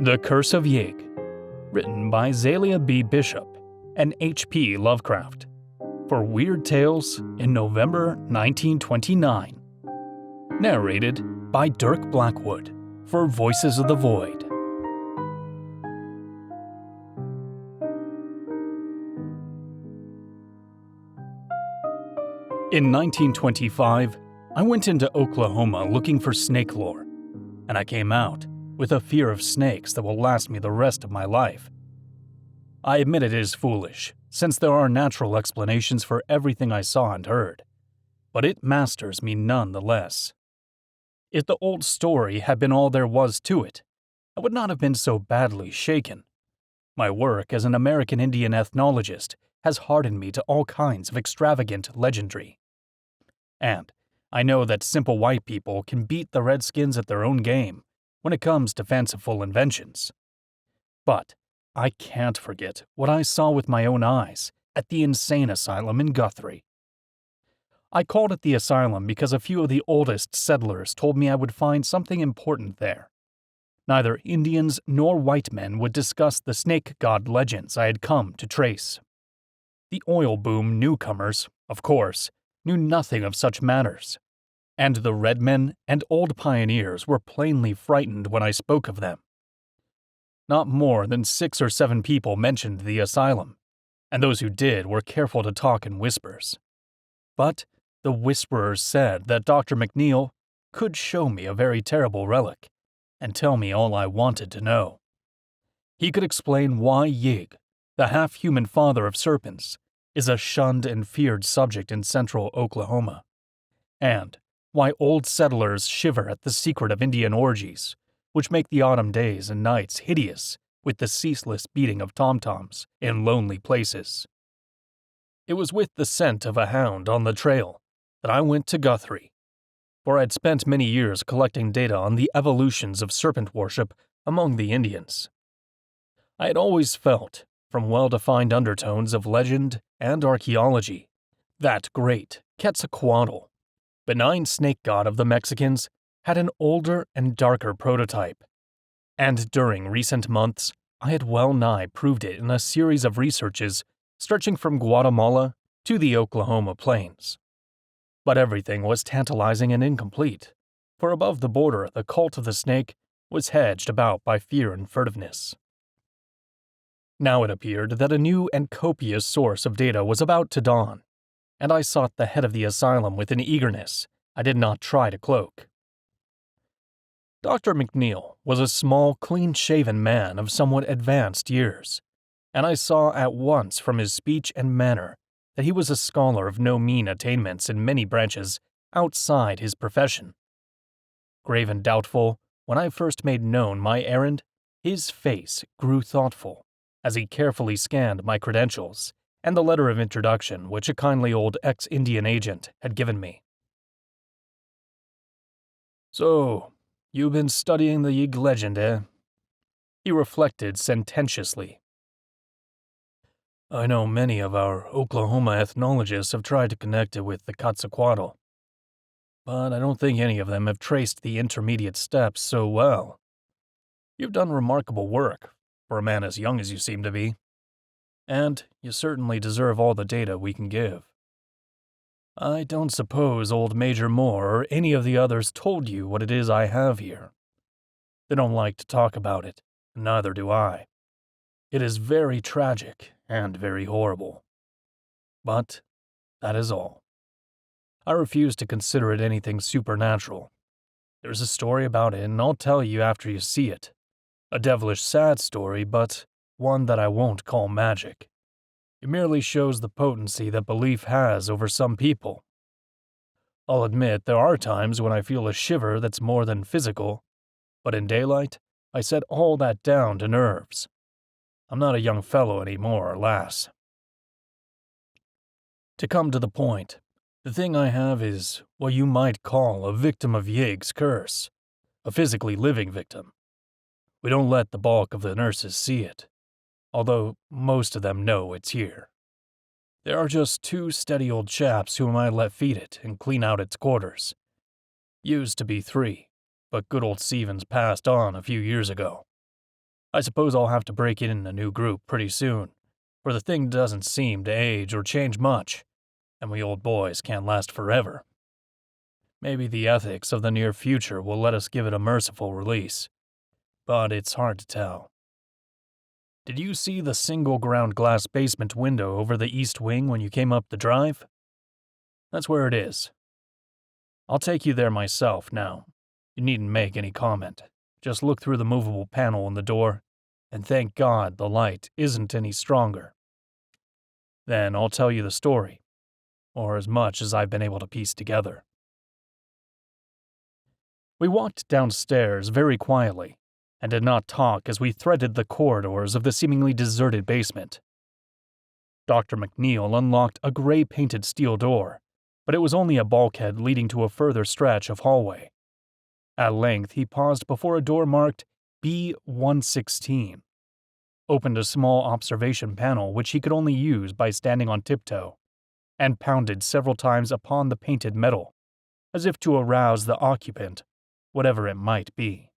The Curse of Yig, written by Zealia B. Bishop and H.P. Lovecraft, for Weird Tales in November 1929. Narrated by Dirk Blackwood for Voices of the Void. In 1925, I went into Oklahoma looking for snake lore, and I came out with a fear of snakes that will last me the rest of my life. I admit it is foolish, since there are natural explanations for everything I saw and heard, but it masters me nonetheless. If the old story had been all there was to it, I would not have been so badly shaken. My work as an American Indian ethnologist has hardened me to all kinds of extravagant legendry. And I know that simple white people can beat the Redskins at their own game when it comes to fanciful inventions. But I can't forget what I saw with my own eyes at the insane asylum in Guthrie. I called it the asylum because a few of the oldest settlers told me I would find something important there. Neither Indians nor white men would discuss the snake god legends I had come to trace. The oil boom newcomers, of course, knew nothing of such matters, and the red men and old pioneers were plainly frightened when I spoke of them. Not more than 6 or 7 people mentioned the asylum, and those who did were careful to talk in whispers. But the whisperers said that Dr. McNeil could show me a very terrible relic and tell me all I wanted to know. He could explain why Yig, the half-human father of serpents, is a shunned and feared subject in central Oklahoma, and why old settlers shiver at the secret of Indian orgies, which make the autumn days and nights hideous with the ceaseless beating of tom-toms in lonely places. It was with the scent of a hound on the trail that I went to Guthrie, for I had spent many years collecting data on the evolutions of serpent worship among the Indians. I had always felt, from well-defined undertones of legend and archaeology, that great Quetzalcoatl, benign snake god of the Mexicans, had an older and darker prototype, and during recent months I had well-nigh proved it in a series of researches stretching from Guatemala to the Oklahoma plains. But everything was tantalizing and incomplete, for above the border the cult of the snake was hedged about by fear and furtiveness. Now it appeared that a new and copious source of data was about to dawn, and I sought the head of the asylum with an eagerness I did not try to cloak. Dr. McNeil was a small, clean-shaven man of somewhat advanced years, and I saw at once from his speech and manner that he was a scholar of no mean attainments in many branches outside his profession. Grave and doubtful, when I first made known my errand, his face grew thoughtful as he carefully scanned my credentials and the letter of introduction which a kindly old ex-Indian agent had given me. "So, you've been studying the Yig legend, eh?" he reflected sententiously. "I know many of our Oklahoma ethnologists have tried to connect it with the Quetzalcoatl, but I don't think any of them have traced the intermediate steps so well. You've done remarkable work, for a man as young as you seem to be, and you certainly deserve all the data we can give. I don't suppose old Major Moore or any of the others told you what it is I have here. They don't like to talk about it, and neither do I. It is very tragic and very horrible. But that is all. I refuse to consider it anything supernatural. There's a story about it, and I'll tell you after you see it. A devilish sad story, but one that I won't call magic. It merely shows the potency that belief has over some people. I'll admit there are times when I feel a shiver that's more than physical, but in daylight, I set all that down to nerves. I'm not a young fellow anymore, alas. To come to the point, the thing I have is what you might call a victim of Yig's curse, a physically living victim. We don't let the bulk of the nurses see it, although most of them know it's here. There are just 2 steady old chaps whom I let feed it and clean out its quarters. Used to be 3, but good old Stevens passed on a few years ago. I suppose I'll have to break in a new group pretty soon, for the thing doesn't seem to age or change much, and we old boys can't last forever. Maybe the ethics of the near future will let us give it a merciful release, but it's hard to tell. Did you see the single ground glass basement window over the east wing when you came up the drive? That's where it is. I'll take you there myself now. You needn't make any comment. Just look through the movable panel in the door, and thank God the light isn't any stronger. Then I'll tell you the story, or as much as I've been able to piece together. We walked downstairs very quietly, and did not talk as we threaded the corridors of the seemingly deserted basement. Dr. McNeil unlocked a gray-painted steel door, but it was only a bulkhead leading to a further stretch of hallway. At length, he paused before a door marked B116, opened a small observation panel which he could only use by standing on tiptoe, and pounded several times upon the painted metal, as if to arouse the occupant, whatever it might be.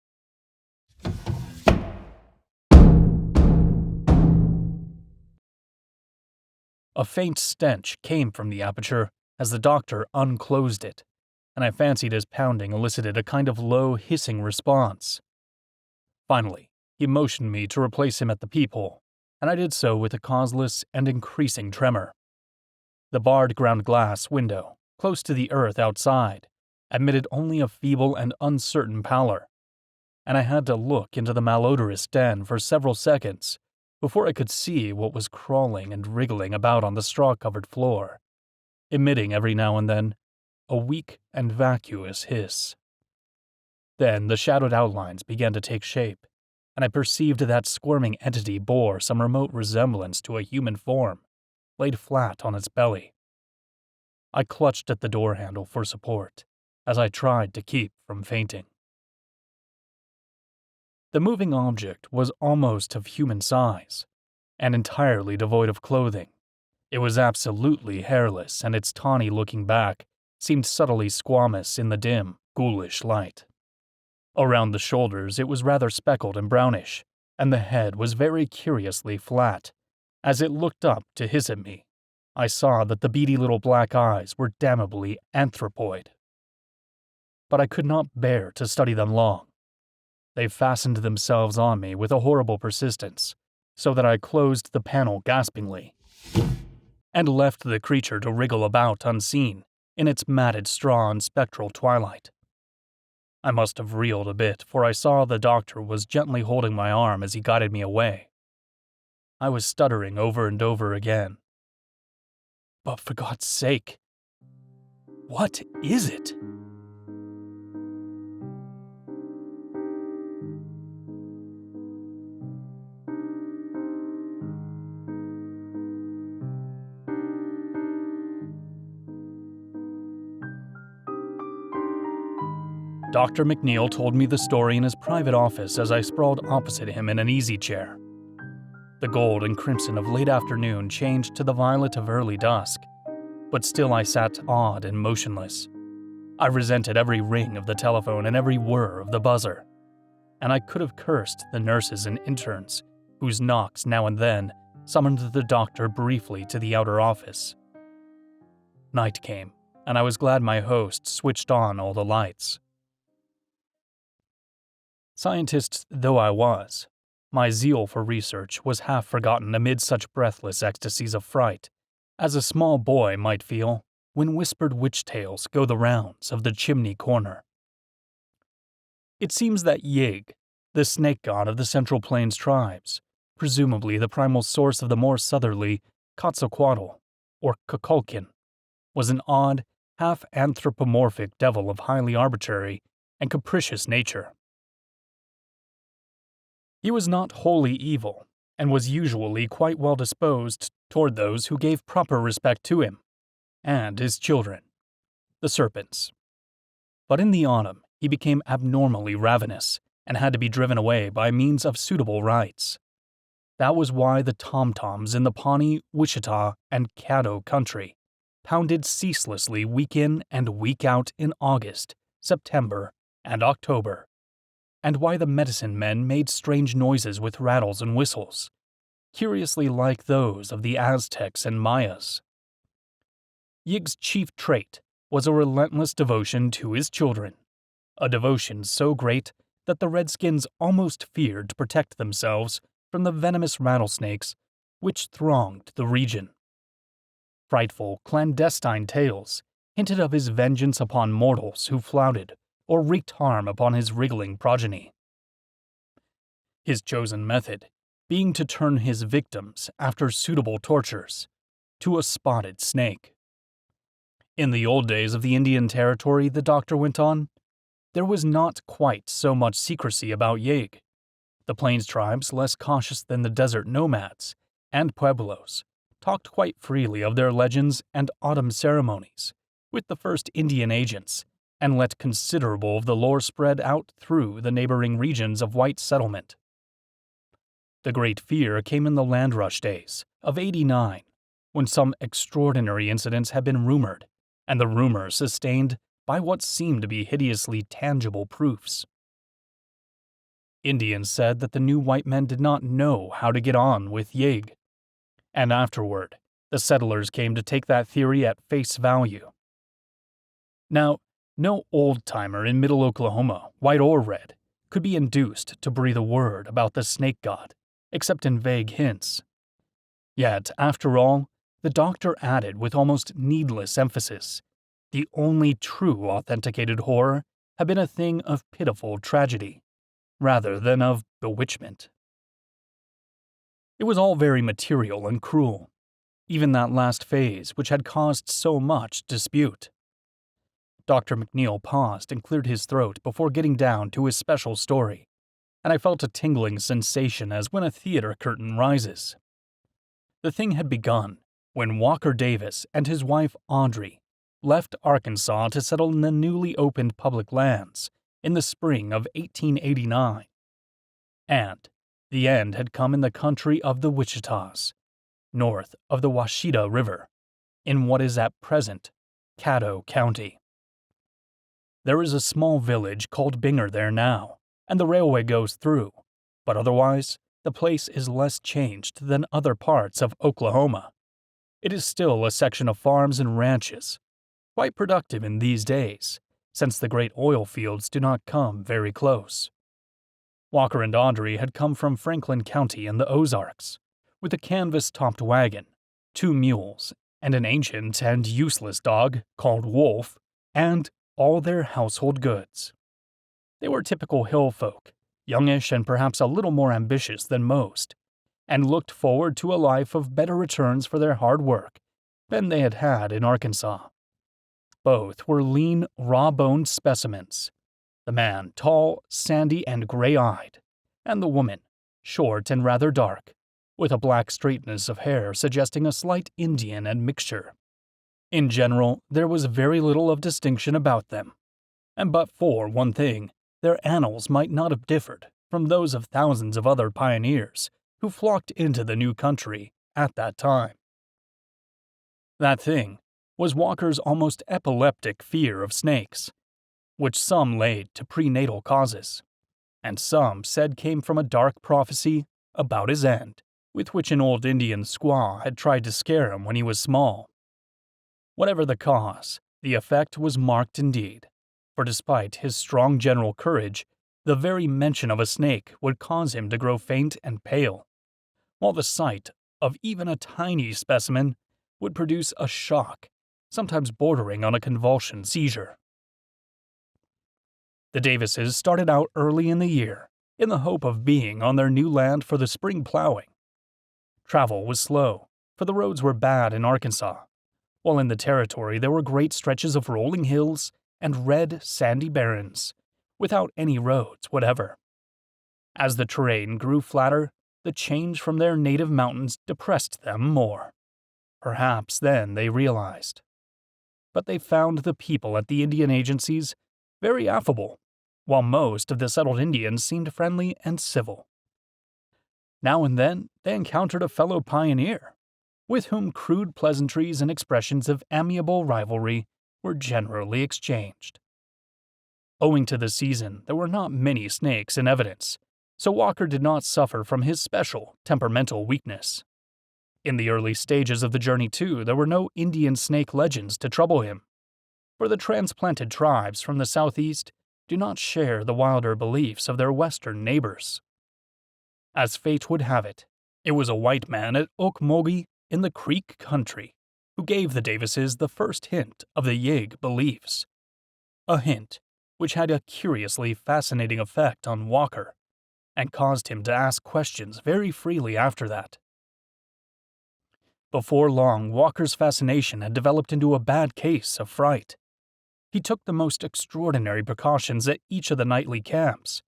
A faint stench came from the aperture as the doctor unclosed it, and I fancied his pounding elicited a kind of low, hissing response. Finally, he motioned me to replace him at the peephole, and I did so with a causeless and increasing tremor. The barred ground glass window, close to the earth outside, admitted only a feeble and uncertain pallor, and I had to look into the malodorous den for several seconds before I could see what was crawling and wriggling about on the straw-covered floor, emitting every now and then a weak and vacuous hiss. Then the shadowed outlines began to take shape, and I perceived that squirming entity bore some remote resemblance to a human form, laid flat on its belly. I clutched at the door handle for support, as I tried to keep from fainting. The moving object was almost of human size, and entirely devoid of clothing. It was absolutely hairless, and its tawny-looking back seemed subtly squamous in the dim, ghoulish light. Around the shoulders it was rather speckled and brownish, and the head was very curiously flat. As it looked up to hiss at me, I saw that the beady little black eyes were damnably anthropoid. But I could not bear to study them long. They fastened themselves on me with a horrible persistence, so that I closed the panel gaspingly, and left the creature to wriggle about unseen in its matted straw and spectral twilight. I must have reeled a bit, for I saw the doctor was gently holding my arm as he guided me away. I was stuttering over and over again. But for God's sake, what is it? Dr. McNeil told me the story in his private office as I sprawled opposite him in an easy chair. The gold and crimson of late afternoon changed to the violet of early dusk, but still I sat awed and motionless. I resented every ring of the telephone and every whir of the buzzer, and I could have cursed the nurses and interns, whose knocks now and then summoned the doctor briefly to the outer office. Night came, and I was glad my host switched on all the lights. Scientist though I was, my zeal for research was half forgotten amid such breathless ecstasies of fright, as a small boy might feel when whispered witch tales go the rounds of the chimney corner. It seems that Yig, the snake god of the Central Plains tribes, presumably the primal source of the more southerly Quetzalcoatl, or Kukulkan, was an odd, half-anthropomorphic devil of highly arbitrary and capricious nature. He was not wholly evil, and was usually quite well disposed toward those who gave proper respect to him, and his children, the serpents. But in the autumn, he became abnormally ravenous, and had to be driven away by means of suitable rites. That was why the tom-toms in the Pawnee, Wichita, and Caddo country pounded ceaselessly week in and week out in August, September, and October, and why the medicine men made strange noises with rattles and whistles, curiously like those of the Aztecs and Mayas. Yig's chief trait was a relentless devotion to his children, a devotion so great that the Redskins almost feared to protect themselves from the venomous rattlesnakes which thronged the region. Frightful, clandestine tales hinted of his vengeance upon mortals who flouted or wreaked harm upon his wriggling progeny. His chosen method being to turn his victims, after suitable tortures, to a spotted snake. In the old days of the Indian Territory, the doctor went on, there was not quite so much secrecy about Yig. The plains tribes, less cautious than the desert nomads and pueblos, talked quite freely of their legends and autumn ceremonies with the first Indian agents, and let considerable of the lore spread out through the neighboring regions of white settlement. The great fear came in the land rush days of '89, when some extraordinary incidents had been rumored, and the rumors sustained by what seemed to be hideously tangible proofs. Indians said that the new white men did not know how to get on with Yig, and afterward the settlers came to take that theory at face value. Now, no old-timer in Middle Oklahoma, white or red, could be induced to breathe a word about the snake god, except in vague hints. Yet, after all, the doctor added with almost needless emphasis, the only true authenticated horror had been a thing of pitiful tragedy, rather than of bewitchment. It was all very material and cruel, even that last phase which had caused so much dispute. Dr. McNeil paused and cleared his throat before getting down to his special story, and I felt a tingling sensation as when a theater curtain rises. The thing had begun when Walker Davis and his wife Audrey left Arkansas to settle in the newly opened public lands in the spring of 1889. And the end had come in the country of the Wichitas, north of the Washita River, in what is at present Caddo County. There is a small village called Binger there now, and the railway goes through, but otherwise the place is less changed than other parts of Oklahoma. It is still a section of farms and ranches, quite productive in these days, since the great oil fields do not come very close. Walker and Audrey had come from Franklin County in the Ozarks, with a canvas-topped wagon, 2 mules, and an ancient and useless dog called Wolf, and all their household goods. They were typical hill folk, youngish and perhaps a little more ambitious than most, and looked forward to a life of better returns for their hard work than they had had in Arkansas. Both were lean, raw-boned specimens, the man tall, sandy, and gray-eyed, and the woman short and rather dark, with a black straightness of hair suggesting a slight Indian admixture. In general, there was very little of distinction about them, and but for one thing, their annals might not have differed from those of thousands of other pioneers who flocked into the new country at that time. That thing was Walker's almost epileptic fear of snakes, which some laid to prenatal causes, and some said came from a dark prophecy about his end, with which an old Indian squaw had tried to scare him when he was small. Whatever the cause, the effect was marked indeed, for despite his strong general courage, the very mention of a snake would cause him to grow faint and pale, while the sight of even a tiny specimen would produce a shock, sometimes bordering on a convulsion seizure. The Davises started out early in the year, in the hope of being on their new land for the spring plowing. Travel was slow, for the roads were bad in Arkansas, while in the territory there were great stretches of rolling hills and red, sandy barrens, without any roads whatever. As the terrain grew flatter, the change from their native mountains depressed them more. Perhaps then they realized. But they found the people at the Indian agencies very affable, while most of the settled Indians seemed friendly and civil. Now and then they encountered a fellow pioneer, with whom crude pleasantries and expressions of amiable rivalry were generally exchanged. Owing to the season, there were not many snakes in evidence, so Walker did not suffer from his special temperamental weakness. In the early stages of the journey, too, there were no Indian snake legends to trouble him, for the transplanted tribes from the southeast do not share the wilder beliefs of their western neighbors. As fate would have it, it was a white man at Okmulgee in the Creek country who gave the Davises the first hint of the Yig beliefs. A hint which had a curiously fascinating effect on Walker and caused him to ask questions very freely after that. Before long, Walker's fascination had developed into a bad case of fright. He took the most extraordinary precautions at each of the nightly camps,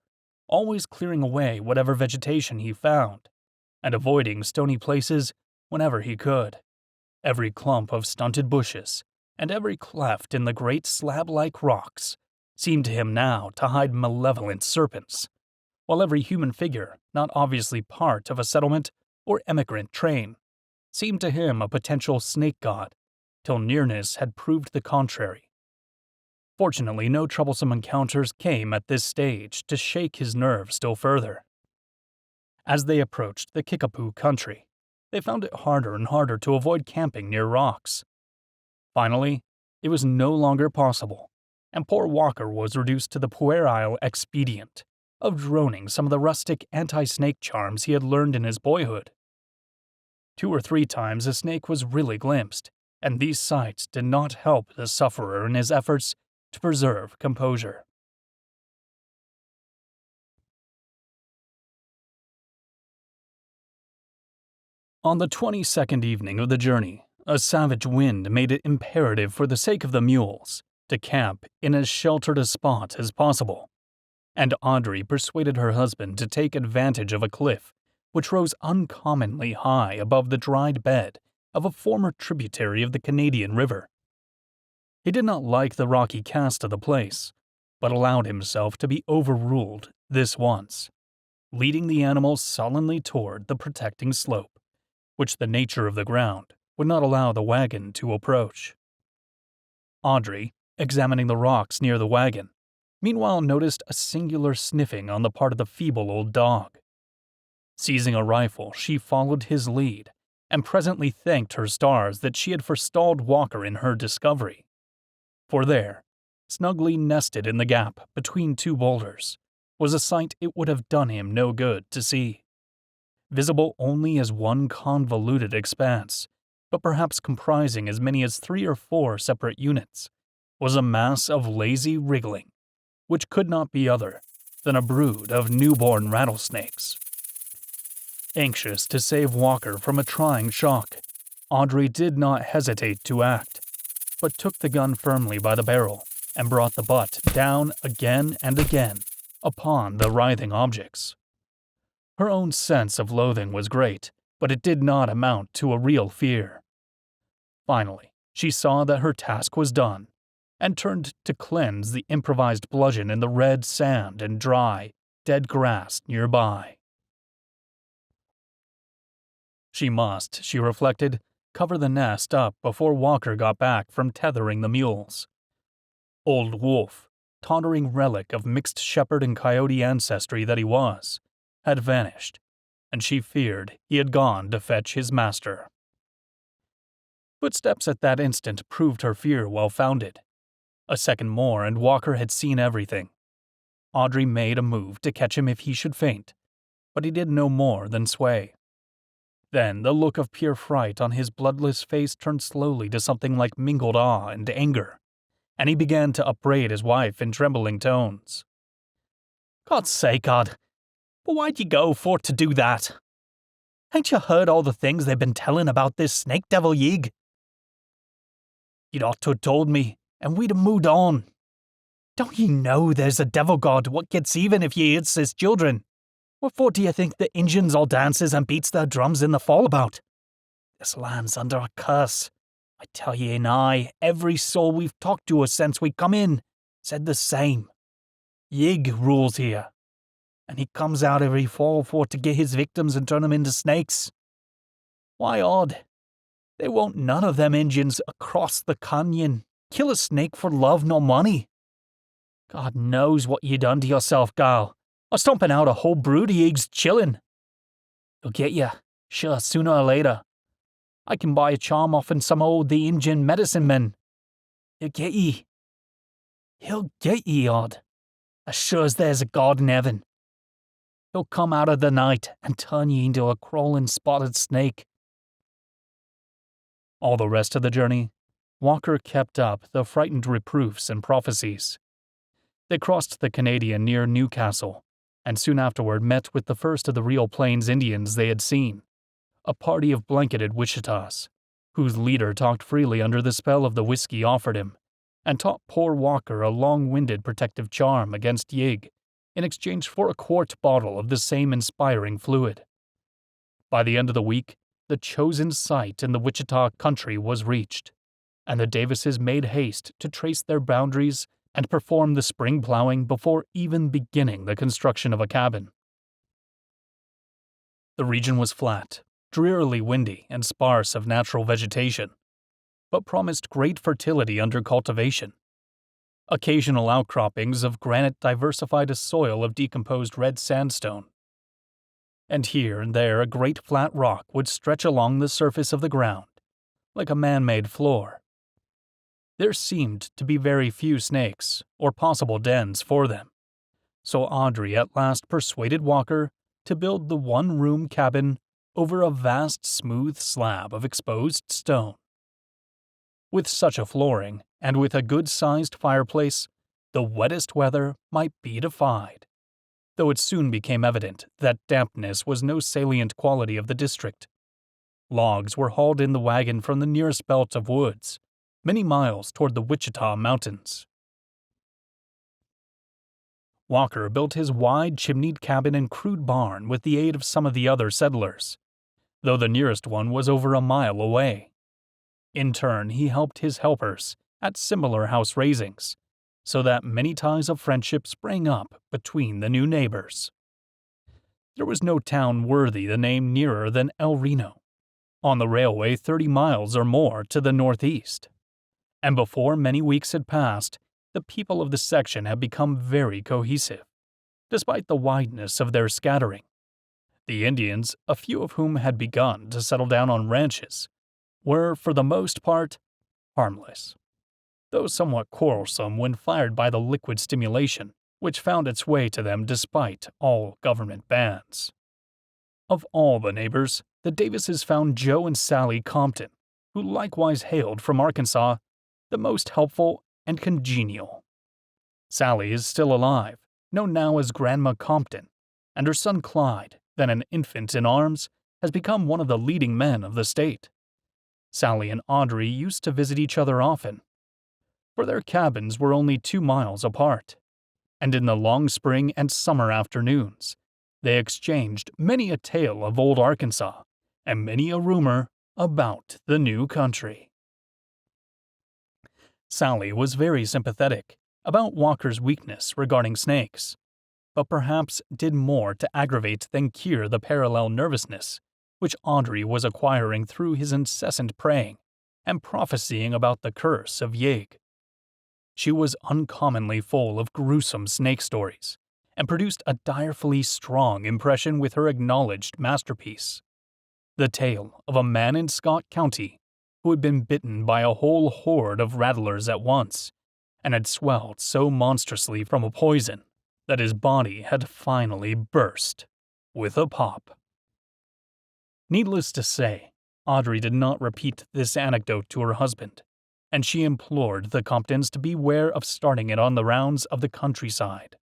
always clearing away whatever vegetation he found, and avoiding stony places whenever he could. Every clump of stunted bushes and every cleft in the great slab-like rocks seemed to him now to hide malevolent serpents, while every human figure, not obviously part of a settlement or emigrant train, seemed to him a potential snake god, till nearness had proved the contrary. Fortunately, no troublesome encounters came at this stage to shake his nerves still further. As they approached the Kickapoo country, they found it harder and harder to avoid camping near rocks. Finally, it was no longer possible, and poor Walker was reduced to the puerile expedient of droning some of the rustic anti-snake charms he had learned in his boyhood. 2 or 3 times a snake was really glimpsed, and these sights did not help the sufferer in his efforts to preserve composure. On the 22nd evening of the journey, a savage wind made it imperative for the sake of the mules to camp in as sheltered a spot as possible, and Audrey persuaded her husband to take advantage of a cliff which rose uncommonly high above the dried bed of a former tributary of the Canadian River. He did not like the rocky cast of the place, but allowed himself to be overruled this once, leading the animals sullenly toward the protecting slope, which the nature of the ground would not allow the wagon to approach. Audrey, examining the rocks near the wagon, meanwhile noticed a singular sniffing on the part of the feeble old dog. Seizing a rifle, she followed his lead, and presently thanked her stars that she had forestalled Walker in her discovery. For there, snugly nested in the gap between 2 boulders, was a sight it would have done him no good to see. Visible only as one convoluted expanse, but perhaps comprising as many as 3 or 4 separate units, was a mass of lazy wriggling, which could not be other than a brood of newborn rattlesnakes. Anxious to save Walker from a trying shock, Audrey did not hesitate to act, but took the gun firmly by the barrel and brought the butt down again and again upon the writhing objects. Her own sense of loathing was great, but it did not amount to a real fear. Finally, she saw that her task was done, and turned to cleanse the improvised bludgeon in the red sand and dry, dead grass nearby. She must, she reflected, cover the nest up before Walker got back from tethering the mules. Old Wolf, tottering relic of mixed shepherd and coyote ancestry that he was, had vanished, and she feared he had gone to fetch his master. Footsteps at that instant proved her fear well-founded. A second more, and Walker had seen everything. Audrey made a move to catch him if he should faint, but he did no more than sway. Then the look of pure fright on his bloodless face turned slowly to something like mingled awe and anger, and he began to upbraid his wife in trembling tones. "God's sake, God, but why'd you go for to do that? Ain't you heard all the things they've been telling about this snake devil Yig? You'd ought to have told me, and we'd have moved on. Don't ye know there's a devil god what gets even if ye hits his children? What for do you think the Injuns all dances and beats their drums in the fall about? This land's under a curse. I tell ye and every soul we've talked to since we come in said the same. Yig rules here, and he comes out every fall for to get his victims and turn them into snakes. Why odd, they won't none of them Injuns across the canyon kill a snake for love nor money. God knows what you done to yourself, gal. I'm stomping out a whole brood of Yigs chillin'. He'll get ya, sure, sooner or later. I can buy a charm off some old the Indian medicine men. He'll get ye. He'll get ye, Odd. As sure as there's a God in heaven. He'll come out of the night and turn ye into a crawling spotted snake. All the rest of the journey, Walker kept up the frightened reproofs and prophecies. They crossed the Canadian near Newcastle, and soon afterward met with the first of the real Plains Indians they had seen, a party of blanketed Wichitas, whose leader talked freely under the spell of the whiskey offered him, and taught poor Walker a long-winded protective charm against Yig in exchange for a quart bottle of the same inspiring fluid. By the end of the week, the chosen site in the Wichita country was reached, and the Davises made haste to trace their boundaries and perform the spring plowing before even beginning the construction of a cabin. The region was flat, drearily windy, and sparse of natural vegetation, but promised great fertility under cultivation. Occasional outcroppings of granite diversified a soil of decomposed red sandstone, and here and there a great flat rock would stretch along the surface of the ground, like a man-made floor. There seemed to be very few snakes, or possible dens for them, so Audrey at last persuaded Walker to build the one-room cabin over a vast smooth slab of exposed stone. With such a flooring, and with a good-sized fireplace, the wettest weather might be defied, though it soon became evident that dampness was no salient quality of the district. Logs were hauled in the wagon from the nearest belt of woods, many miles toward the Wichita Mountains. Walker built his wide chimneyed cabin and crude barn with the aid of some of the other settlers, though the nearest one was over a mile away. In turn, he helped his helpers at similar house raisings, so that many ties of friendship sprang up between the new neighbors. There was no town worthy the name nearer than El Reno, on the railway 30 miles or more to the northeast. And before many weeks had passed, the people of the section had become very cohesive, despite the wideness of their scattering. The Indians, a few of whom had begun to settle down on ranches, were, for the most part, harmless, though somewhat quarrelsome when fired by the liquid stimulation which found its way to them despite all government bans. Of all the neighbors, the Davises found Joe and Sally Compton, who likewise hailed from Arkansas, the most helpful and congenial. Sally is still alive, known now as Grandma Compton, and her son Clyde, then an infant in arms, has become one of the leading men of the state. Sally and Audrey used to visit each other often, for their cabins were only 2 miles apart, and in the long spring and summer afternoons, they exchanged many a tale of old Arkansas and many a rumor about the new country. Sally was very sympathetic about Walker's weakness regarding snakes, but perhaps did more to aggravate than cure the parallel nervousness which Audrey was acquiring through his incessant praying and prophesying about the Curse of Yig. She was uncommonly full of gruesome snake stories, and produced a direfully strong impression with her acknowledged masterpiece, the tale of a man in Scott County who had been bitten by a whole horde of rattlers at once, and had swelled so monstrously from a poison that his body had finally burst with a pop. Needless to say, Audrey did not repeat this anecdote to her husband, and she implored the Comptons to beware of starting it on the rounds of the countryside.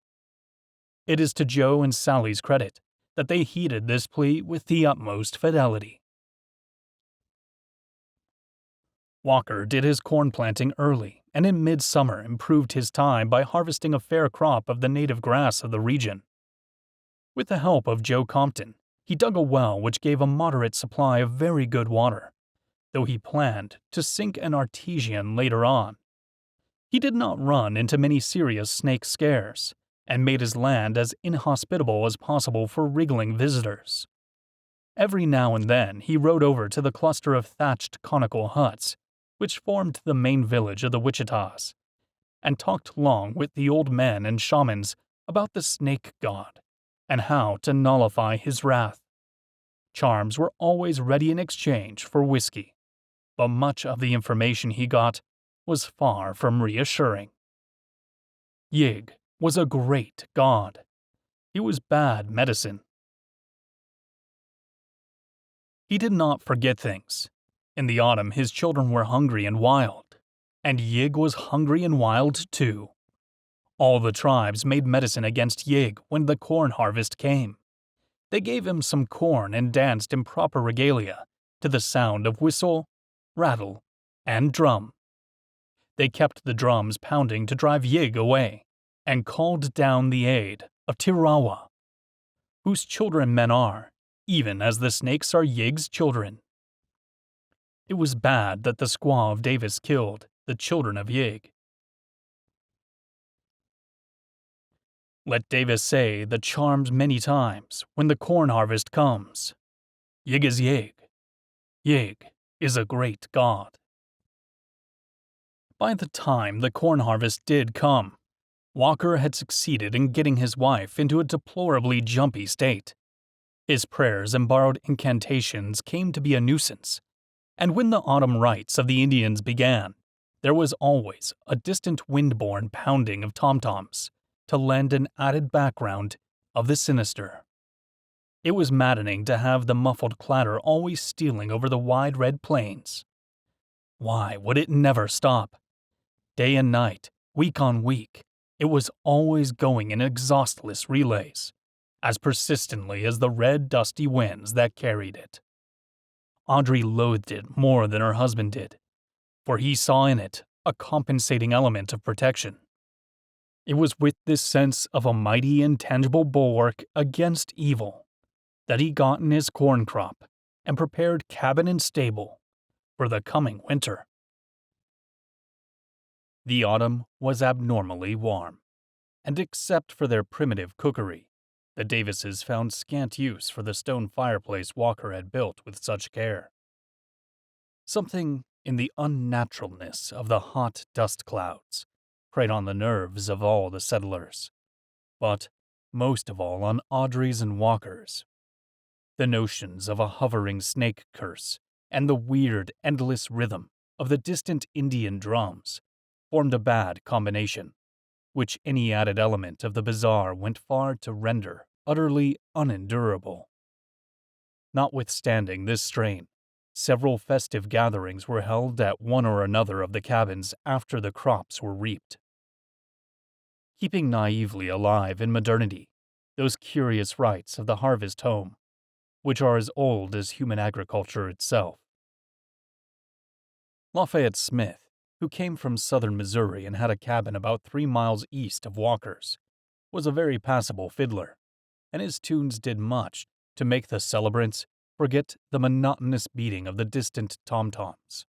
It is to Joe and Sally's credit that they heeded this plea with the utmost fidelity. Walker did his corn planting early, and in midsummer improved his time by harvesting a fair crop of the native grass of the region. With the help of Joe Compton, he dug a well which gave a moderate supply of very good water, though he planned to sink an artesian later on. He did not run into many serious snake scares, and made his land as inhospitable as possible for wriggling visitors. Every now and then he rode over to the cluster of thatched conical huts which formed the main village of the Wichitas, and talked long with the old men and shamans about the snake god and how to nullify his wrath. Charms were always ready in exchange for whiskey, but much of the information he got was far from reassuring. Yig was a great god. He was bad medicine. He did not forget things. In the autumn, his children were hungry and wild, and Yig was hungry and wild too. All the tribes made medicine against Yig when the corn harvest came. They gave him some corn and danced in proper regalia to the sound of whistle, rattle, and drum. They kept the drums pounding to drive Yig away, and called down the aid of Tirawa, whose children men are, even as the snakes are Yig's children. It was bad that the squaw of Davis killed the children of Yig. Let Davis say the charms many times when the corn harvest comes. Yig is Yig. Yig is a great god. By the time the corn harvest did come, Walker had succeeded in getting his wife into a deplorably jumpy state. His prayers and borrowed incantations came to be a nuisance, and when the autumn rites of the Indians began, there was always a distant wind-borne pounding of tom-toms to lend an added background of the sinister. It was maddening to have the muffled clatter always stealing over the wide red plains. Why would it never stop? Day and night, week on week, it was always going in exhaustless relays, as persistently as the red, dusty winds that carried it. Audrey loathed it more than her husband did, for he saw in it a compensating element of protection. It was with this sense of a mighty intangible bulwark against evil that he got in his corn crop and prepared cabin and stable for the coming winter. The autumn was abnormally warm, and except for their primitive cookery, the Davises found scant use for the stone fireplace Walker had built with such care. Something in the unnaturalness of the hot dust clouds preyed on the nerves of all the settlers, but most of all on Audrey's and Walker's. The notions of a hovering snake curse and the weird, endless rhythm of the distant Indian drums formed a bad combination, which any added element of the bizarre went far to render utterly unendurable. Notwithstanding this strain, several festive gatherings were held at one or another of the cabins after the crops were reaped. Keeping naively alive in modernity those curious rites of the harvest home, which are as old as human agriculture itself. Lafayette Smith, who came from southern Missouri and had a cabin about 3 miles east of Walker's, was a very passable fiddler, and his tunes did much to make the celebrants forget the monotonous beating of the distant tom-toms.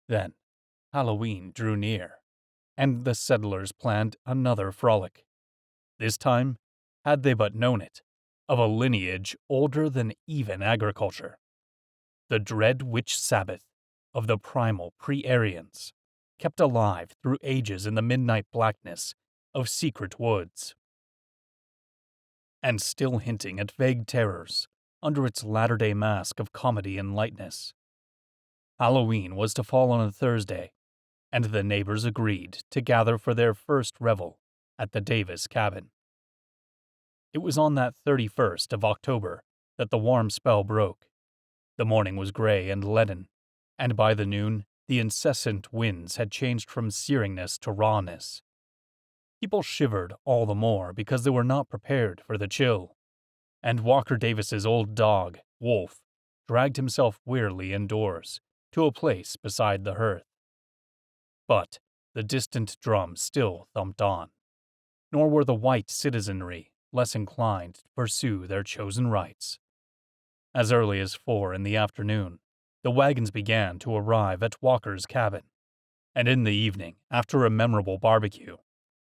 Then, Halloween drew near, and the settlers planned another frolic. This time, had they but known it, of a lineage older than even agriculture. The dread witch Sabbath of the primal pre-Aryans, kept alive through ages in the midnight blackness of secret woods, and still hinting at vague terrors under its latter-day mask of comedy and lightness. Halloween was to fall on a Thursday, and the neighbors agreed to gather for their first revel at the Davis cabin. It was on that 31st of October that the warm spell broke. The morning was gray and leaden, and by the noon, the incessant winds had changed from searingness to rawness. People shivered all the more because they were not prepared for the chill, and Walker Davis's old dog, Wolf, dragged himself wearily indoors to a place beside the hearth. But the distant drums still thumped on, nor were the white citizenry less inclined to pursue their chosen rites. As early as 4 in the afternoon, the wagons began to arrive at Walker's cabin, and in the evening, after a memorable barbecue,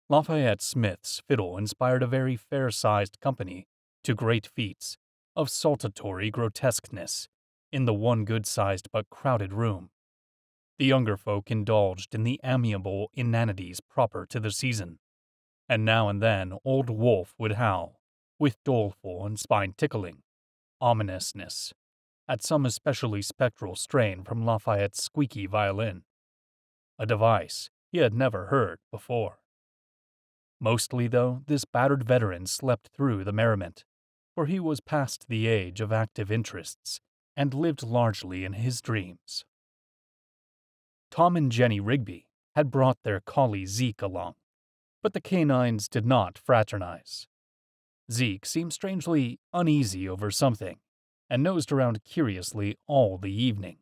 Lafayette Smith's fiddle inspired a very fair-sized company to great feats of saltatory grotesqueness in the one good-sized but crowded room. The younger folk indulged in the amiable inanities proper to the season, and now and then old Wolf would howl, with doleful and spine-tickling ominousness, at some especially spectral strain from Lafayette's squeaky violin, a device he had never heard before. Mostly, though, this battered veteran slept through the merriment, for he was past the age of active interests and lived largely in his dreams. Tom and Jenny Rigby had brought their collie Zeke along, but the canines did not fraternize. Zeke seemed strangely uneasy over something, and nosed around curiously all the evening.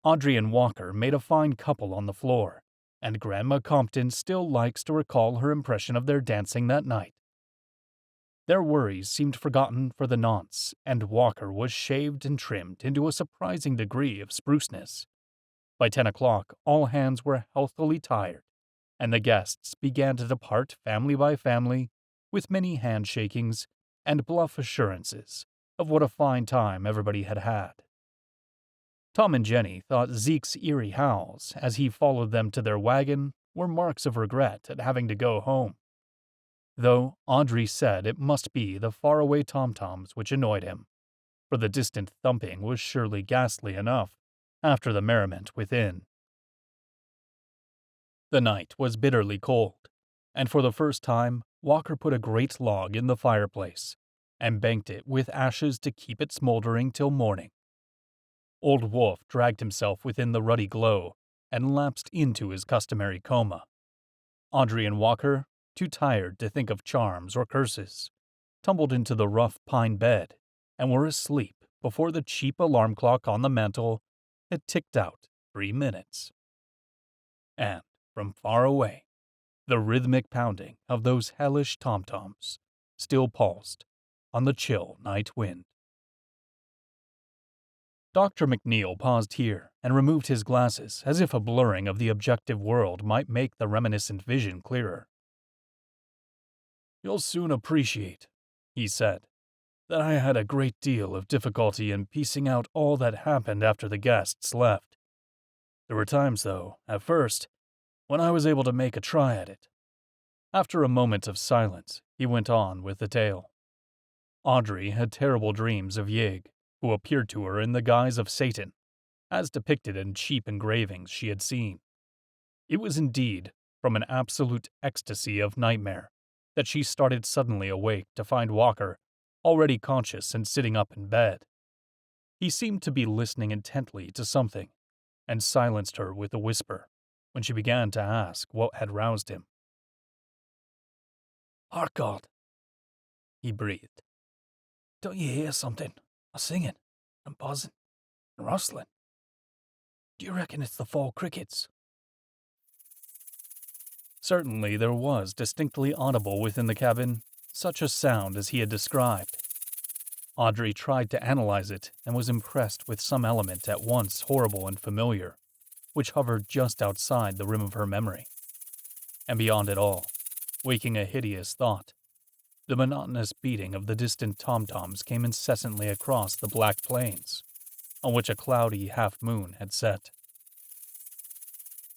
Audrey and Walker made a fine couple on the floor, and Grandma Compton still likes to recall her impression of their dancing that night. Their worries seemed forgotten for the nonce, and Walker was shaved and trimmed into a surprising degree of spruceness. By 10 o'clock, all hands were healthily tired, and the guests began to depart family by family with many handshakings and bluff assurances of what a fine time everybody had had. Tom and Jenny thought Zeke's eerie howls as he followed them to their wagon were marks of regret at having to go home, though Audrey said it must be the faraway tom-toms which annoyed him, for the distant thumping was surely ghastly enough after the merriment within. The night was bitterly cold, and for the first time Walker put a great log in the fireplace and banked it with ashes to keep it smoldering till morning. Old Wolf dragged himself within the ruddy glow and lapsed into his customary coma. Audrey and Walker, too tired to think of charms or curses, tumbled into the rough pine bed and were asleep before the cheap alarm clock on the mantel had ticked out 3 minutes. And from far away, the rhythmic pounding of those hellish tom-toms still pulsed on the chill night wind. Dr. McNeil paused here and removed his glasses as if a blurring of the objective world might make the reminiscent vision clearer. "You'll soon appreciate," he said, "that I had a great deal of difficulty in piecing out all that happened after the guests left. There were times, though, at first, when I was able to make a try at it." After a moment of silence, he went on with the tale. Audrey had terrible dreams of Yig, who appeared to her in the guise of Satan, as depicted in cheap engravings she had seen. It was indeed from an absolute ecstasy of nightmare that she started suddenly awake to find Walker already conscious and sitting up in bed. He seemed to be listening intently to something, and silenced her with a whisper when she began to ask what had roused him. "Harcourt," he breathed. "Don't you hear something? A singing, and buzzing, and rustling? Do you reckon it's the fall crickets?" Certainly there was distinctly audible within the cabin such a sound as he had described. Audrey tried to analyze it and was impressed with some element at once horrible and familiar, which hovered just outside the rim of her memory. And beyond it all, waking a hideous thought, the monotonous beating of the distant tom-toms came incessantly across the black plains, on which a cloudy half-moon had set.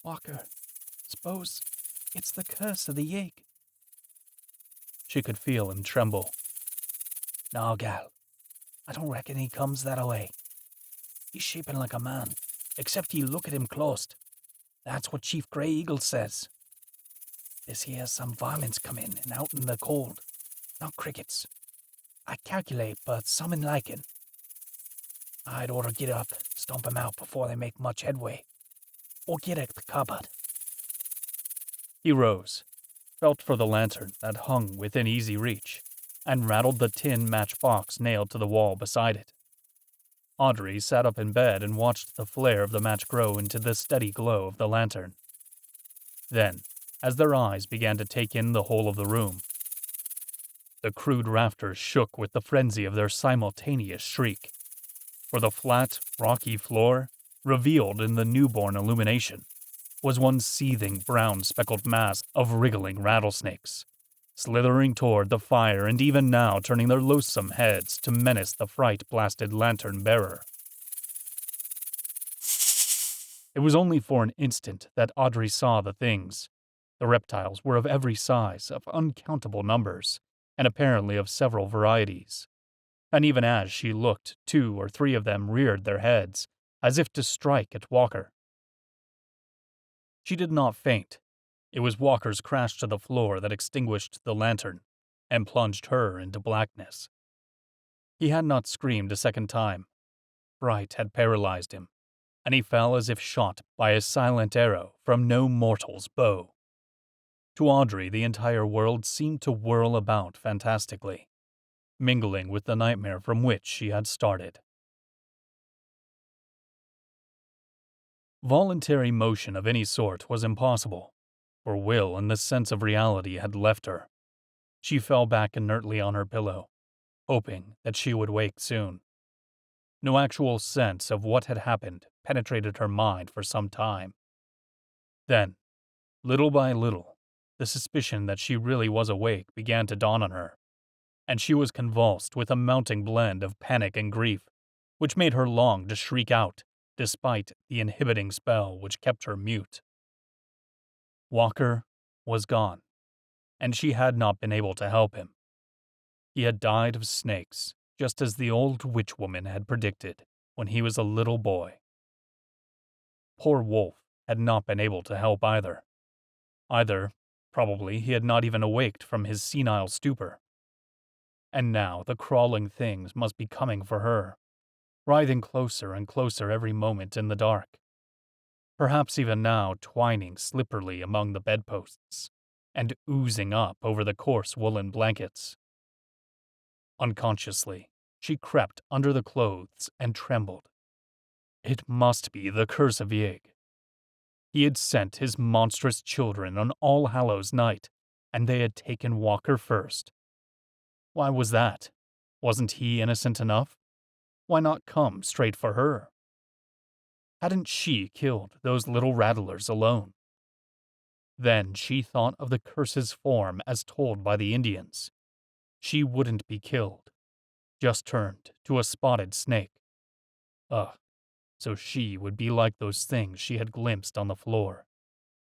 "Walker, suppose it's the curse of the Yig." She could feel him tremble. "No, gal, I don't reckon he comes that away. He's shaping like a man, except ye look at him clost. That's what Chief Grey Eagle says. This here's some varmints come in and out in the cold. Not crickets. I calculate, but something like it. I'd oughter get up, stomp 'em out before they make much headway, or get at the cupboard." He rose, felt for the lantern that hung within easy reach, and rattled the tin matchbox nailed to the wall beside it. Audrey sat up in bed and watched the flare of the match grow into the steady glow of the lantern. Then, as their eyes began to take in the whole of the room, the crude rafters shook with the frenzy of their simultaneous shriek, for the flat, rocky floor, revealed in the newborn illumination, was one seething brown speckled mass of wriggling rattlesnakes, slithering toward the fire and even now turning their loathsome heads to menace the fright-blasted lantern-bearer. It was only for an instant that Audrey saw the things. The reptiles were of every size, of uncountable numbers, and apparently of several varieties. And even as she looked, 2 or 3 of them reared their heads, as if to strike at Walker. She did not faint. It was Walker's crash to the floor that extinguished the lantern and plunged her into blackness. He had not screamed a second time. Fright had paralyzed him, and he fell as if shot by a silent arrow from no mortal's bow. To Audrey, the entire world seemed to whirl about fantastically, mingling with the nightmare from which she had started. Voluntary motion of any sort was impossible, for will and the sense of reality had left her. She fell back inertly on her pillow, hoping that she would wake soon. No actual sense of what had happened penetrated her mind for some time. Then, little by little, the suspicion that she really was awake began to dawn on her, and she was convulsed with a mounting blend of panic and grief, which made her long to shriek out, despite the inhibiting spell which kept her mute. Walker was gone, and she had not been able to help him. He had died of snakes, just as the old witch woman had predicted when he was a little boy. Poor Wolf had not been able to help either. Probably he had not even awaked from his senile stupor. And now the crawling things must be coming for her, writhing closer and closer every moment in the dark. Perhaps even now twining slipperily among the bedposts and oozing up over the coarse woolen blankets. Unconsciously, she crept under the clothes and trembled. It must be the Curse of Yig. He had sent his monstrous children on All Hallows Night, and they had taken Walker first. Why was that? Wasn't he innocent enough? Why not come straight for her? Hadn't she killed those little rattlers alone? Then she thought of the curse's form as told by the Indians. She wouldn't be killed, just turned to a spotted snake. So she would be like those things she had glimpsed on the floor,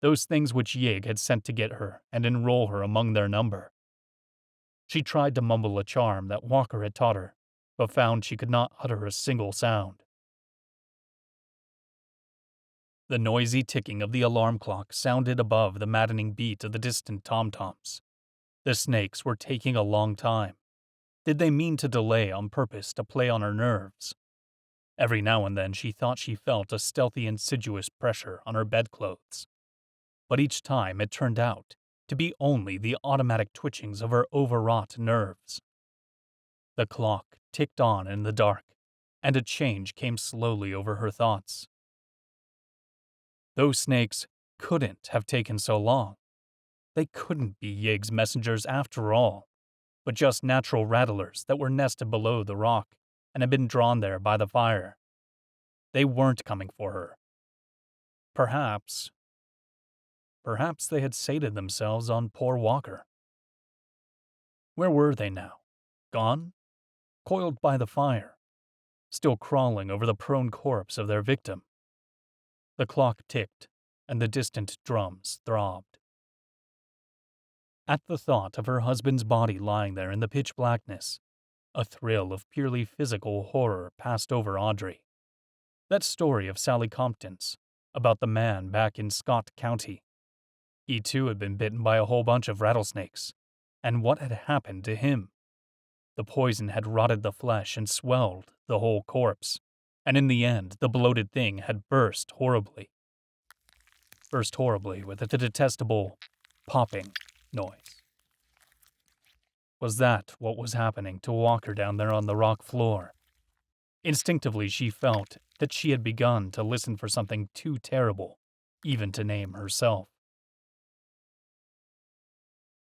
those things which Yig had sent to get her and enroll her among their number. She tried to mumble a charm that Walker had taught her, but found she could not utter a single sound. The noisy ticking of the alarm clock sounded above the maddening beat of the distant tom-toms. The snakes were taking a long time. Did they mean to delay on purpose to play on her nerves? Every now and then she thought she felt a stealthy, insidious pressure on her bedclothes. But each time it turned out to be only the automatic twitchings of her overwrought nerves. The clock ticked on in the dark, and a change came slowly over her thoughts. Those snakes couldn't have taken so long. They couldn't be Yig's messengers after all, but just natural rattlers that were nested below the rock and had been drawn there by the fire. They weren't coming for her. Perhaps they had sated themselves on poor Walker. Where were they now? Gone? Coiled by the fire? Still crawling over the prone corpse of their victim? The clock ticked, and the distant drums throbbed. At the thought of her husband's body lying there in the pitch blackness, a thrill of purely physical horror passed over Audrey. That story of Sally Compton's, about the man back in Scott County. He too had been bitten by a whole bunch of rattlesnakes. And what had happened to him? The poison had rotted the flesh and swelled the whole corpse, and in the end the bloated thing had burst horribly with a detestable popping noise. Was that what was happening to Walker down there on the rock floor? Instinctively she felt that she had begun to listen for something too terrible even to name herself.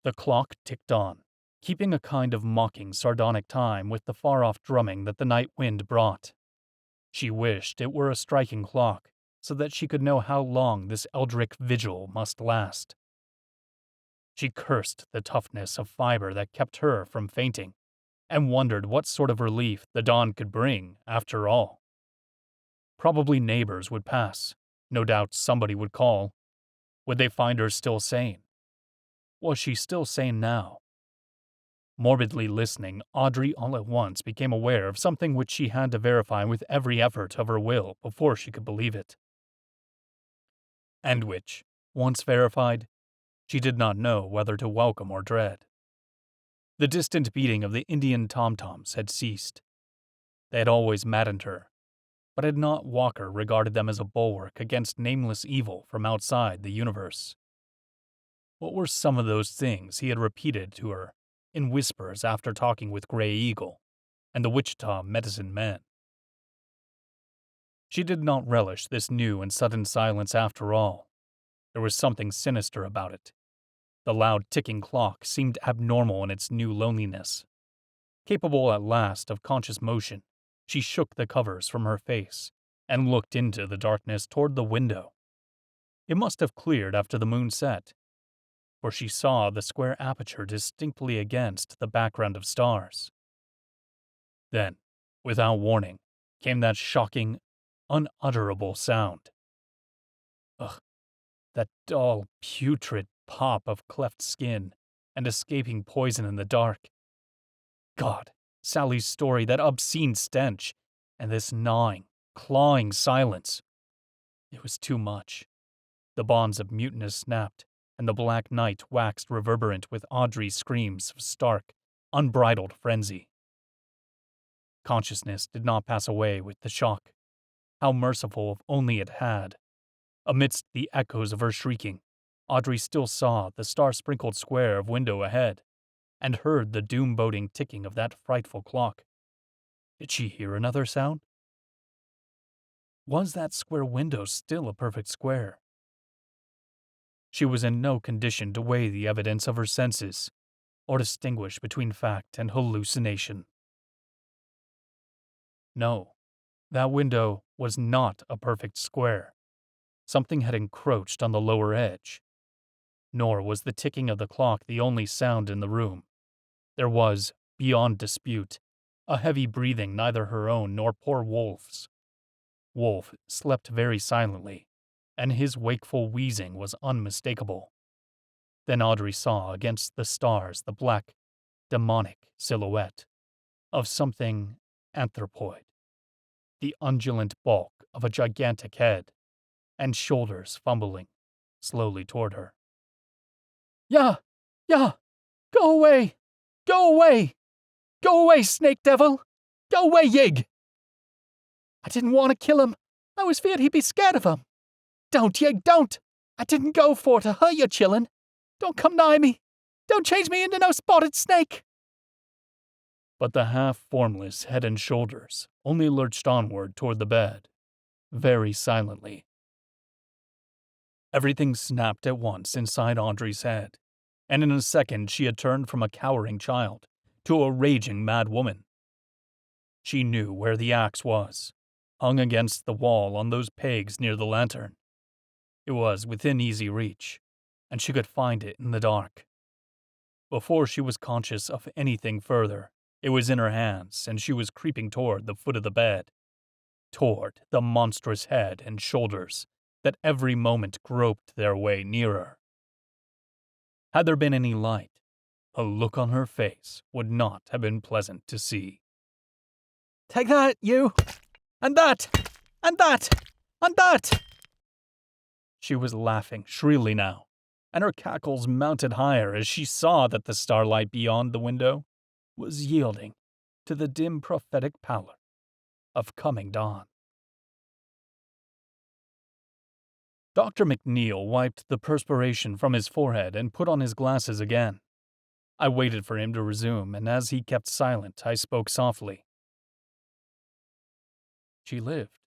The clock ticked on, keeping a kind of mocking, sardonic time with the far-off drumming that the night wind brought. She wished it were a striking clock, so that she could know how long this eldritch vigil must last. She cursed the toughness of fiber that kept her from fainting, and wondered what sort of relief the dawn could bring, after all. Probably neighbors would pass, No doubt somebody would call. Would they find her still sane? Was she still sane now? Morbidly listening, Audrey all at once became aware of something which she had to verify with every effort of her will before she could believe it. And which, once verified, she did not know whether to welcome or dread. The distant beating of the Indian tom-toms had ceased. They had always maddened her, but had not Walker regarded them as a bulwark against nameless evil from outside the universe? What were some of those things he had repeated to her in whispers after talking with Grey Eagle and the Wichita medicine men? She did not relish this new and sudden silence after all. There was something sinister about it. The loud ticking clock seemed abnormal in its new loneliness. Capable at last of conscious motion, she shook the covers from her face and looked into the darkness toward the window. It must have cleared after the moon set, for she saw the square aperture distinctly against the background of stars. Then, without warning, came that shocking, unutterable sound. Ugh, that dull, putrid pop of cleft skin and escaping poison in the dark. God, Sally's story, that obscene stench, and this gnawing, clawing silence. It was too much. The bonds of muteness snapped, and the black night waxed reverberant with Audrey's screams of stark, unbridled frenzy. Consciousness did not pass away with the shock. How merciful if only it had. Amidst the echoes of her shrieking, Audrey still saw the star-sprinkled square of window ahead, and heard the doom-boding ticking of that frightful clock. Did she hear another sound? Was that square window still a perfect square? She was in no condition to weigh the evidence of her senses, or distinguish between fact and hallucination. No, that window was not a perfect square. Something had encroached on the lower edge. Nor was the ticking of the clock the only sound in the room. There was, beyond dispute, a heavy breathing neither her own nor poor Wolf's. Wolf slept very silently, and his wakeful wheezing was unmistakable. Then Audrey saw against the stars the black, demonic silhouette of something anthropoid, the undulant bulk of a gigantic head, and shoulders fumbling slowly toward her. Yeah, go away, go away, go away, snake devil, go away, Yig. I didn't want to kill him. I was feared he'd be scared of him. Don't, Yig, don't. I didn't go for to hurt your chillin'. Don't come nigh me. Don't change me into no spotted snake. But the half-formless head and shoulders only lurched onward toward the bed, very silently. Everything snapped at once inside Audrey's head, and in a second she had turned from a cowering child to a raging mad woman. She knew where the axe was, hung against the wall on those pegs near the lantern. It was within easy reach, and she could find it in the dark. Before she was conscious of anything further, it was in her hands, and she was creeping toward the foot of the bed, toward the monstrous head and shoulders that every moment groped their way nearer. Had there been any light, a look on her face would not have been pleasant to see. Take that, you! And that! And that! And that! She was laughing shrilly now, and her cackles mounted higher as she saw that the starlight beyond the window was yielding to the dim prophetic pallor of coming dawn. Dr. McNeil wiped the perspiration from his forehead and put on his glasses again. I waited for him to resume, and as he kept silent, I spoke softly. She lived.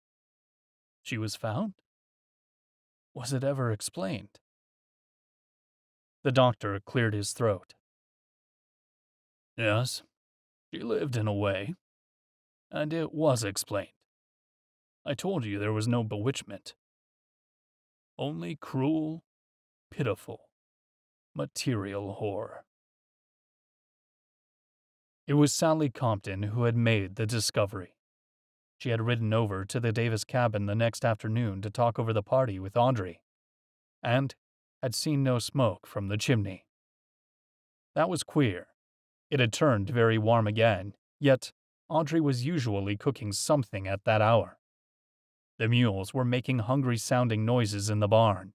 She was found? Was it ever explained? The doctor cleared his throat. Yes, she lived in a way, and it was explained. I told you there was no bewitchment. Only cruel, pitiful, material horror. It was Sally Compton who had made the discovery. She had ridden over to the Davis cabin the next afternoon to talk over the party with Audrey, and had seen no smoke from the chimney. That was queer. It had turned very warm again, yet Audrey was usually cooking something at that hour. The mules were making hungry-sounding noises in the barn,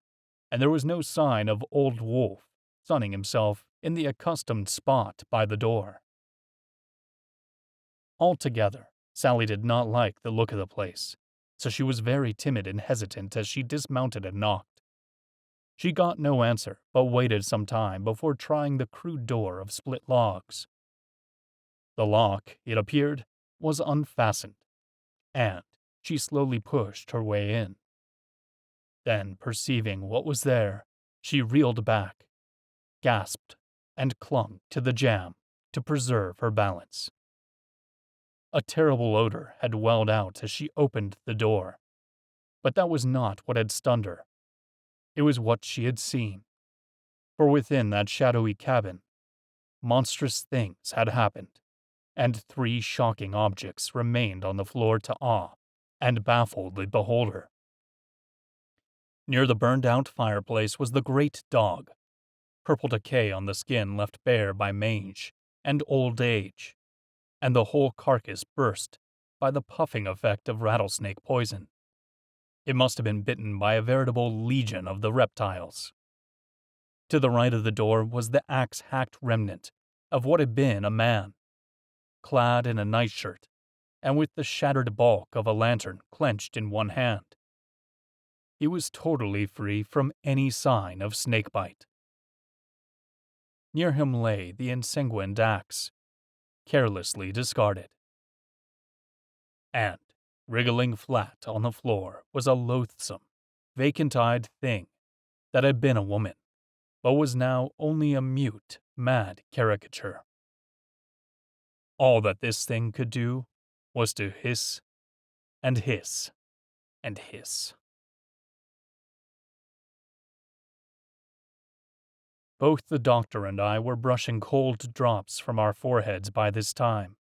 and there was no sign of Old Wolf sunning himself in the accustomed spot by the door. Altogether, Sally did not like the look of the place, so she was very timid and hesitant as she dismounted and knocked. She got no answer, but waited some time before trying the crude door of split logs. The lock, it appeared, was unfastened, and she slowly pushed her way in. Then, perceiving what was there, she reeled back, gasped, and clung to the jamb to preserve her balance. A terrible odor had welled out as she opened the door, but that was not what had stunned her. It was what she had seen. For within that shadowy cabin, monstrous things had happened, and 3 shocking objects remained on the floor to awe and baffle the beholder. Near the burned-out fireplace was the great dog, purple decay on the skin left bare by mange and old age, and the whole carcass burst by the puffing effect of rattlesnake poison. It must have been bitten by a veritable legion of the reptiles. To the right of the door was the axe-hacked remnant of what had been a man, clad in a nightshirt and with the shattered bulk of a lantern clenched in one hand. He was totally free from any sign of snakebite. Near him lay the ensanguined axe, carelessly discarded. And, wriggling flat on the floor, was a loathsome, vacant-eyed thing that had been a woman, but was now only a mute, mad caricature. All that this thing could do was to hiss and hiss and hiss. Both the doctor and I were brushing cold drops from our foreheads by this time.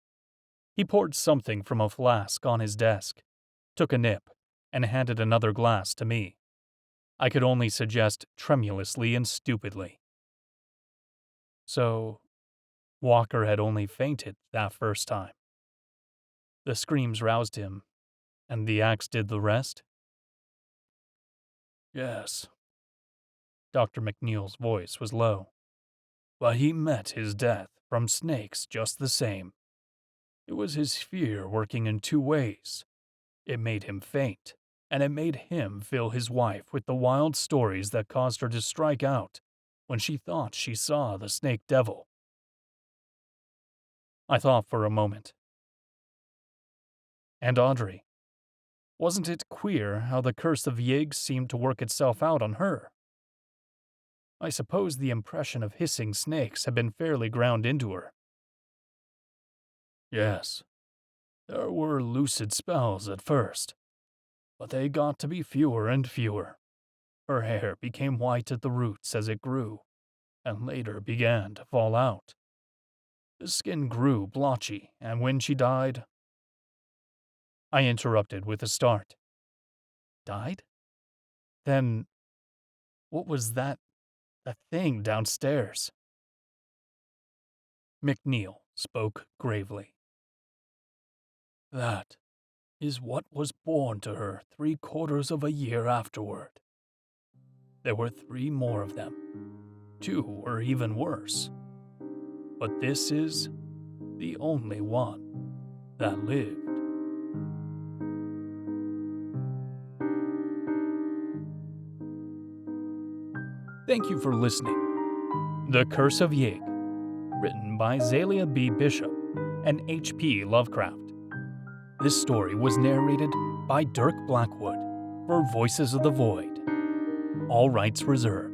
He poured something from a flask on his desk, took a nip, and handed another glass to me. I could only suggest tremulously and stupidly. So, Walker had only fainted that first time. The screams roused him, and the axe did the rest? Yes. Dr. McNeil's voice was low. But he met his death from snakes just the same. It was his fear working in 2 ways. It made him faint, and it made him fill his wife with the wild stories that caused her to strike out when she thought she saw the snake devil. I thought for a moment. And Audrey. Wasn't it queer how the Curse of Yig seemed to work itself out on her? I suppose the impression of hissing snakes had been fairly ground into her. Yes, there were lucid spells at first, but they got to be fewer and fewer. Her hair became white at the roots as it grew, and later began to fall out. The skin grew blotchy, and when she died... I interrupted with a start. Died? Then, what was that thing downstairs? McNeil spoke gravely. That is what was born to her 3/4 of a year afterward. There were 3 more of them. 2 were even worse. But this is the only one that lived. Thank you for listening. The Curse of Yig, written by Zealia B. Bishop and H.P. Lovecraft. This story was narrated by Dirk Blackwood for Voices of the Void. All rights reserved.